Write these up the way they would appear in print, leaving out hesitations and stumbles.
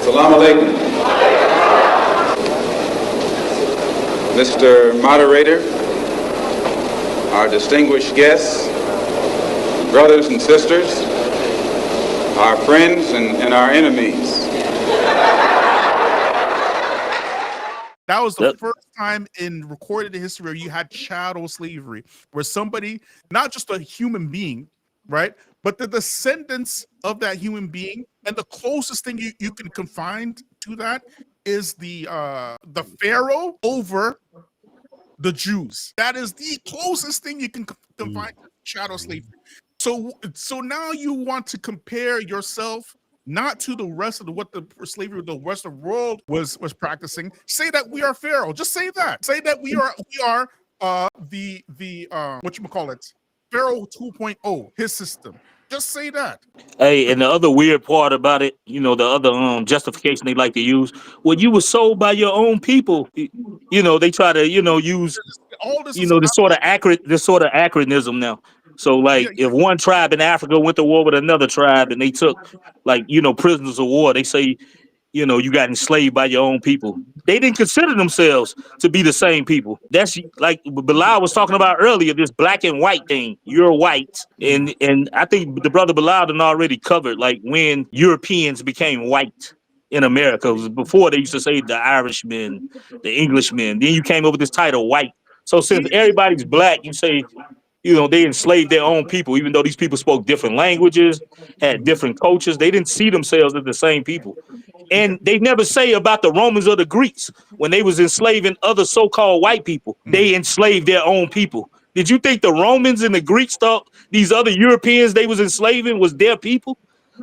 Assalamu alaikum. Mr. Moderator, our distinguished guests, brothers and sisters, our friends and our enemies. That was the first time in recorded history where you had chattel slavery, where somebody, not just a human being, right, but the descendants of that human being, and the closest thing you can confine to that is the pharaoh over the Jews. That is the closest thing you can confine to chattel slavery. So now you want to compare yourself not to the rest of what the slavery the rest of the world was practicing. Say that we are Pharaoh. Just say that. Say that we are the whatchamacallit, Pharaoh 2.0, his system. Just say that. Hey, and the other weird part about it, you know, the other justification they like to use, when you were sold by your own people, you know, they try to, you know, use, All this you is know, this sort of acronism now. So like if one tribe in Africa went to war with another tribe and they took like, you know, prisoners of war, they say, you know, you got enslaved by your own people. They didn't consider themselves to be the same people. That's like Bilal was talking about earlier, this black and white thing. You're white. And I think the brother Bilal done already covered like when Europeans became white in America. It was before they used to say the Irishmen, the Englishmen. Then you came up with this title white. So since everybody's black, you say, you know, they enslaved their own people, even though these people spoke different languages, had different cultures. They didn't see themselves as the same people. And they never say about the Romans or the Greeks when they was enslaving other so-called white people. They enslaved their own people. Did you think the Romans and the Greeks thought these other Europeans they was enslaving was their people?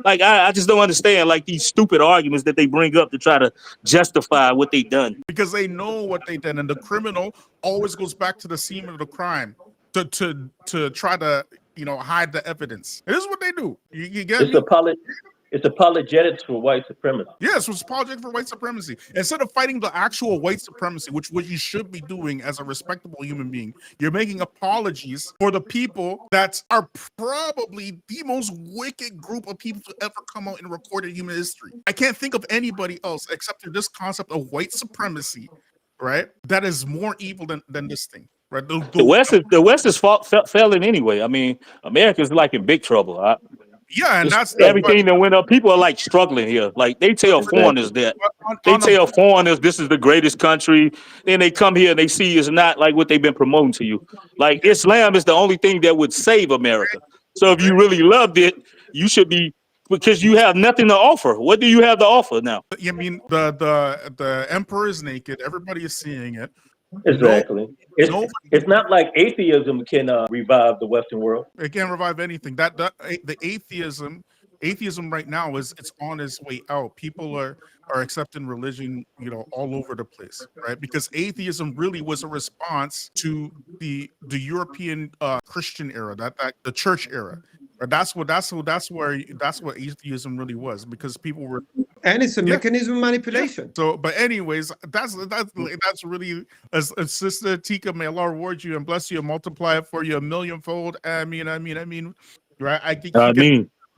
Like, I just don't understand, like, these stupid arguments that they bring up to try to justify what they done. Because they know what they did, and the criminal always goes back to the scene of the crime to try to, you know, hide the evidence. This is what they do. You get me? It's apologetics for white supremacy. Yes, it's apologetics for white supremacy. Instead of fighting the actual white supremacy, which what you should be doing as a respectable human being, you're making apologies for the people that are probably the most wicked group of people to ever come out in recorded human history. I can't think of anybody else except for this concept of white supremacy, right? That is more evil than this thing. Right? The West is failing anyway. I mean, America's like in big trouble. Yeah, and that's everything that went up. People are like struggling here. Like they tell foreigners that this is the greatest country. Then they come here and they see it's not like what they've been promoting to you. Like Islam is the only thing that would save America. So if you really loved it, you should be, because you have nothing to offer. What do you have to offer now? I mean, the emperor is naked. Everybody is seeing it. Exactly. It's not like atheism can revive the Western world. It can't revive anything. The atheism right now it's on its way out. People are accepting religion, you know, all over the place, right? Because atheism really was a response to the European Christian era, that the church era. That's what atheism really was, because people were, and it's a mechanism of manipulation. Yeah. So, but anyways, that's really, as Sister Tika, may Allah reward you and bless you and multiply it for you a millionfold. I mean, right? I think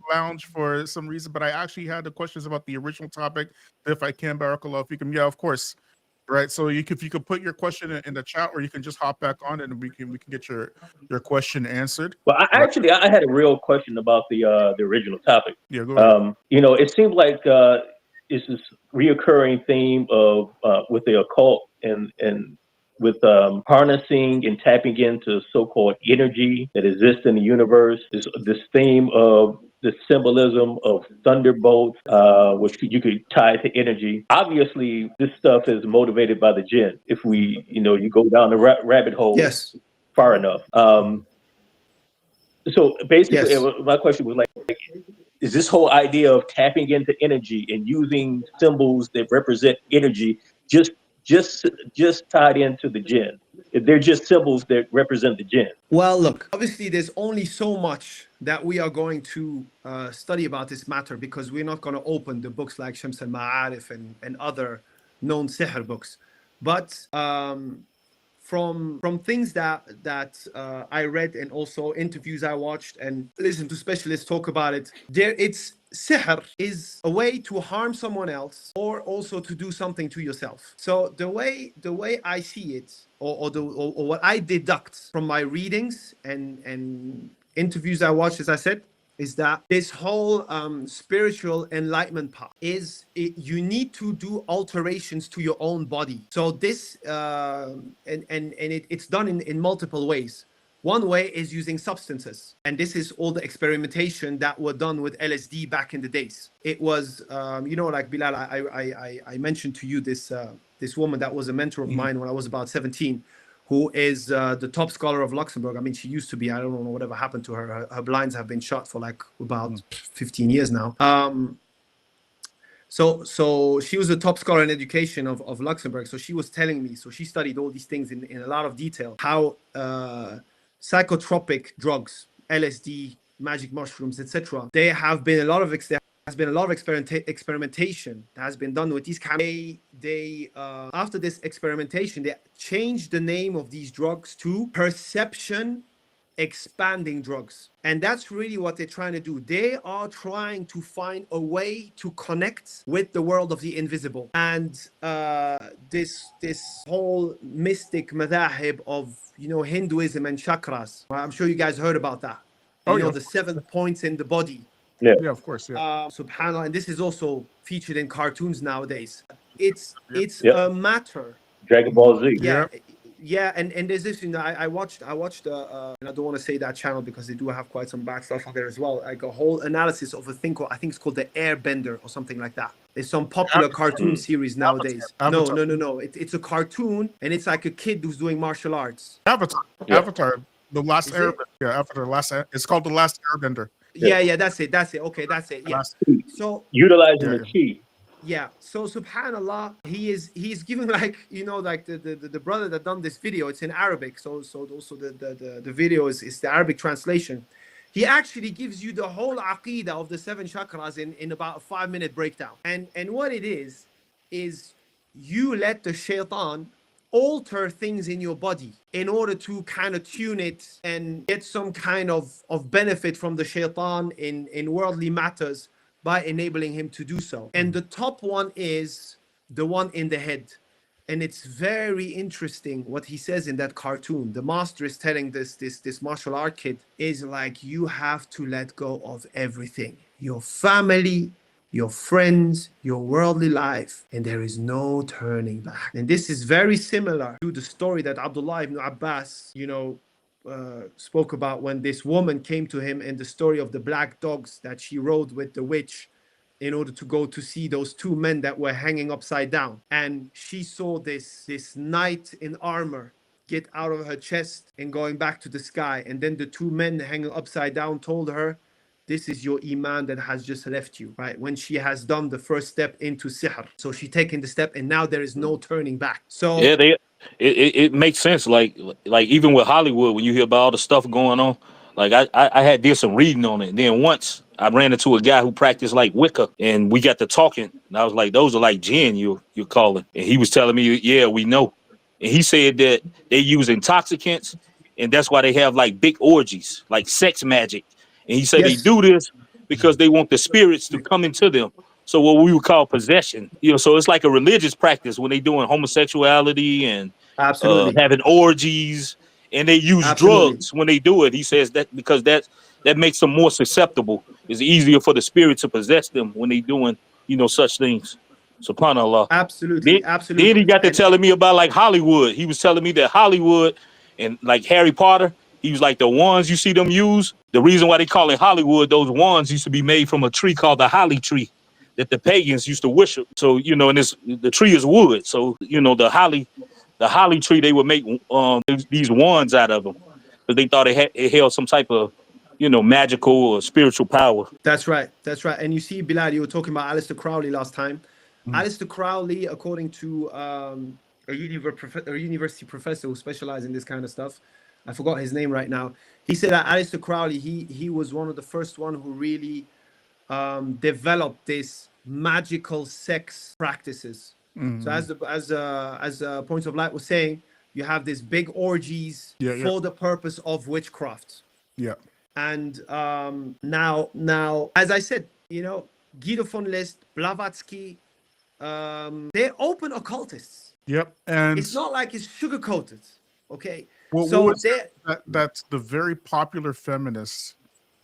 lounge for some reason, but I actually had the questions about the original topic. If I can, Barakallah, if you can, yeah, of course. Right, so if you could put your question in the chat, or you can just hop back on and we can get your question answered. Well, I had a real question about the original topic. Yeah, go ahead. You know, it seems like it's this reoccurring theme of with the occult and with harnessing and tapping into so-called energy that exists in the universe. This theme of the symbolism of thunderbolts, which you could tie to energy. Obviously, this stuff is motivated by the jinn. If you go down the rabbit hole far enough. So basically, my question was like, is this whole idea of tapping into energy and using symbols that represent energy just tied into the jinn? They're just symbols that represent the jinn. Well, look, obviously there's only so much that we are going to study about this matter, because we're not going to open the books like Shams al-Ma'arif and other known sihr books. But from things that I read, and also interviews I watched and listened to specialists talk about it, it's sihr is a way to harm someone else or also to do something to yourself. So the way I see it, or what I deduct from my readings and interviews I watched, as I said, is that this whole spiritual enlightenment path you need to do alterations to your own body. So this it's done in multiple ways. One way is using substances, and this is all the experimentation that were done with LSD back in the days. It was, like Bilal, I mentioned to you this woman that was a mentor of mine when I was about 17, who is the top scholar of Luxembourg. I mean, she used to be. I don't know whatever happened to her. Her blinds have been shut for like about 15 years now. So she was a top scholar in education of Luxembourg. So she was telling me, so she studied all these things in a lot of detail, how psychotropic drugs, LSD, magic mushrooms, etc. There has been a lot of experimentation that has been done with these cameras. They after this experimentation, they changed the name of these drugs to perception expanding drugs, and that's really what they're trying to do. They are trying to find a way to connect with the world of the invisible, and this whole mystic madahib of Hinduism and chakras. I'm sure you guys heard about that. The 7 points in the body. Yeah, of course. Yeah. Subhanallah, and this is also featured in cartoons nowadays. It's a matter. Dragon Ball Z. Yeah, and there's this, I watched and I don't want to say that channel because they do have quite some bad stuff on there as well. Like a whole analysis of a thing I think it's called the Airbender or something like that. There's some popular cartoon series nowadays. Avatar. No. It's a cartoon, and it's like a kid who's doing martial arts. Avatar, the last Airbender. Yeah, Avatar, it's called the Last Airbender. Yeah, that's it. Okay, that's it. Yeah. So utilizing the chi. Yeah, so subhanallah, he's giving like the brother that done this video. It's in Arabic, so also the video is the Arabic translation. He actually gives you the whole aqidah of the 7 chakras in about a 5-minute breakdown. And what it is you let the shaitan alter things in your body in order to kind of tune it and get some kind of benefit from the shaitan in worldly matters, by enabling him to do so. And the top one is the one in the head. And it's very interesting what he says in that cartoon. The master is telling this martial art kid is like, you have to let go of everything. Your family, your friends, your worldly life, and there is no turning back. And this is very similar to the story that Abdullah ibn Abbas, spoke about when this woman came to him in the story of the black dogs that she rode with the witch in order to go to see those 2 men that were hanging upside down. And she saw this knight in armor get out of her chest and going back to the sky. And then the 2 men hanging upside down told her, this is your iman that has just left you, right? When she has done the first step into sihr. So she taken the step and now there is no turning back. So yeah, it makes sense. Like even with Hollywood, when you hear about all the stuff going on, like I did some reading on it. And then once I ran into a guy who practiced like Wicca, and we got to talking, and I was like, those are like jinn you're calling. And he was telling me, yeah, we know. And he said that they use intoxicants, and that's why they have like big orgies, like sex magic. And he said they do this because they want the spirits to come into them. So what we would call possession, so it's like a religious practice when they doing homosexuality and having orgies, and they use drugs when they do it. He says that because that makes them more susceptible. It's easier for the spirit to possess them when they doing, such things. SubhanAllah. Absolutely. Then he got to telling me about like Hollywood. He was telling me that Hollywood and like Harry Potter, he was like, the wands you see them use, the reason why they call it Hollywood, those wands used to be made from a tree called the holly tree that the pagans used to worship. So, and the tree is wood. So, the holly tree, they would make these wands out of them because they thought it held some type of, magical or spiritual power. That's right. And you see, Bilal, you were talking about Aleister Crowley last time. Aleister Crowley, according to a university professor who specialized in this kind of stuff, I forgot his name right now. He said that Aleister Crowley, he was one of the first one who really developed this magical sex practices. So as Points of Light was saying, you have these big orgies for the purpose of witchcraft. Yeah. And now, as I said, Guido von List, Blavatsky, they're open occultists. Yep. And it's not like it's sugar coated. Okay. What so was that's the very popular feminist.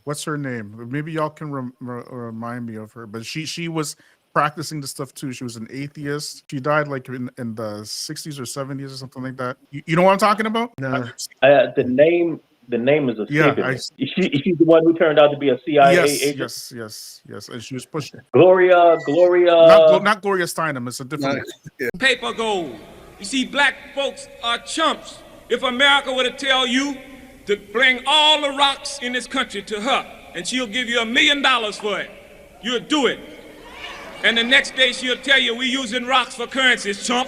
What's her name? Maybe y'all can remind me of her. But she was practicing the stuff too. She was an atheist. She died like in the 60s or 70s or something like that. You know what I'm talking about? No. The name is escaping me. She's the one who turned out to be a CIA agent. Yes. And she was pushing. Gloria. Not Gloria Steinem. It's a different. Paper gold. You see, black folks are chumps. If America were to tell you to bring all the rocks in this country to her, and she'll give you $1 million for it, you'll do it. And the next day she'll tell you we're using rocks for currencies, chump.